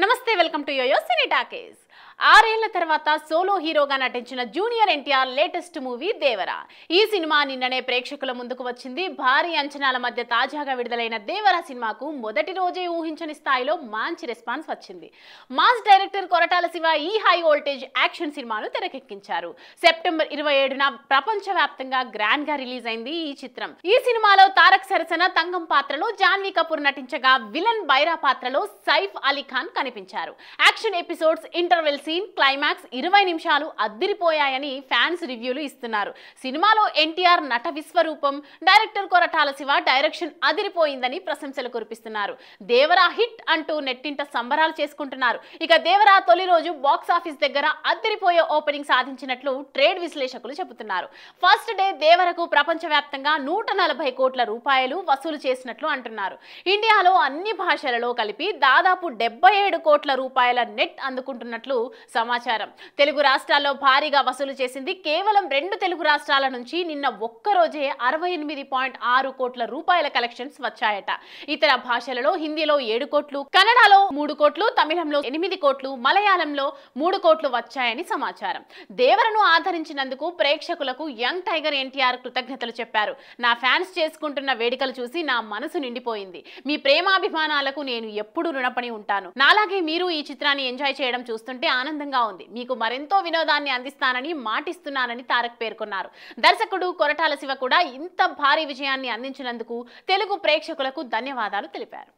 నమస్తే welcome to Yoyo Cine Talkies. 6 ఏళ్ల తర్వాత సోలో హీరోగా నటించిన junior NTR latest movie Devara. ఈ సినిమా నిన్ననే ప్రేక్షకుల ముందుకు వచ్చింది. భారీ అంచనాల మధ్య తాజాగా విడుదలైన దేవరా సినిమాకు మొదటి రోజే ఊహించని స్థాయిలో మంచి రెస్పాన్స్ వచ్చింది. మాస్ డైరెక్టర్ కొరటాల శివ ఈ హై వోల్టేజ్ యాక్షన్ సినిమాను తెరకెక్కించారు. సెప్టెంబర్ 27న ప్రపంచవ్యాప్తంగా గ్రాండ్ గా రిలీజ్ అయింది ఈ చిత్రం. ఈ సినిమాలో తారక్ సరసన తంగం పాత్రలో జాన్వీ కపూర్ నటించగా విలన్ బైరా పాత్రలో సైఫ్ అలీ ఖాన్ కనిపించారు. Action episodes, interval scene, climax 20 నిమిషాలు అద్దిరిపోయాయని ఫ్యాన్స్ రివ్యూలు ఇస్తున్నారు. సినిమాలో ఎన్టీఆర్ నట విశ్వరూపం, డైరెక్టర్ కొరటాల శివ డైరెక్షన్ అదిరిపోయిందని ప్రశంసలు కురిపిస్తున్నారు. దేవరా హిట్ అంటూ నెట్టింట సంబరాలు చేసుకుంటున్నారు. ఇక దేవరా తొలి రోజు బాక్స్ ఆఫీస్ దగ్గర అద్దిరిపోయే ఓపెనింగ్ సాధించినట్లు ట్రేడ్ విశ్లేషకులు చెబుతున్నారు. ఫస్ట్ డే దేవరకు ప్రపంచవ్యాప్తంగా 140 కోట్ల రూపాయలు వసూలు చేసినట్లు అంటున్నారు. ఇండియాలో అన్ని భాషలలో కలిపి దాదాపు 77 కోట్ల రూపాయల నెట్ అందుకుంటున్నట్లు సమాచారం. తెలుగు రాష్ట్రాల్లో భారీగా వసూలు చేసింది. కేవలం 2 తెలుగు రాష్ట్రాల నుంచి నిన్న ఒక్కరోజే 68.6 కోట్ల రూపాయల కలెక్షన్స్ వచ్చాయట. ఇతర భాషలలో హిందీలో 7 కోట్లు, కన్నడలో 3 కోట్లు, తమిళంలో 8 కోట్లు, మలయాళంలో 3 కోట్లు వచ్చాయని సమాచారం. దేవరను ఆదరించినందుకు ప్రేక్షకులకు యంగ్ టైగర్ ఎన్టీఆర్ కృతజ్ఞతలు చెప్పారు. నా ఫ్యాన్స్ చేసుకుంటున్న వేడుకలు చూసి నా మనసు నిండిపోయింది. మీ ప్రేమాభిమానాలకు నేను ఎప్పుడూ రుణపడి ఉంటాను. నాలాగే మీరు ఈ చిత్రాన్ని ఎంజాయ్ చేయడం చూస్తుంటే ఆనందంగా ఉంది. మీకు మరెంతో వినోదాన్ని అందిస్తానని మాటిస్తున్నానని తారక్ పేర్కొన్నారు. దర్శకుడు కొరటాల శివ కూడా ఇంత భారీ విజయాన్ని అందించినందుకు తెలుగు ప్రేక్షకులకు ధన్యవాదాలు తెలిపారు.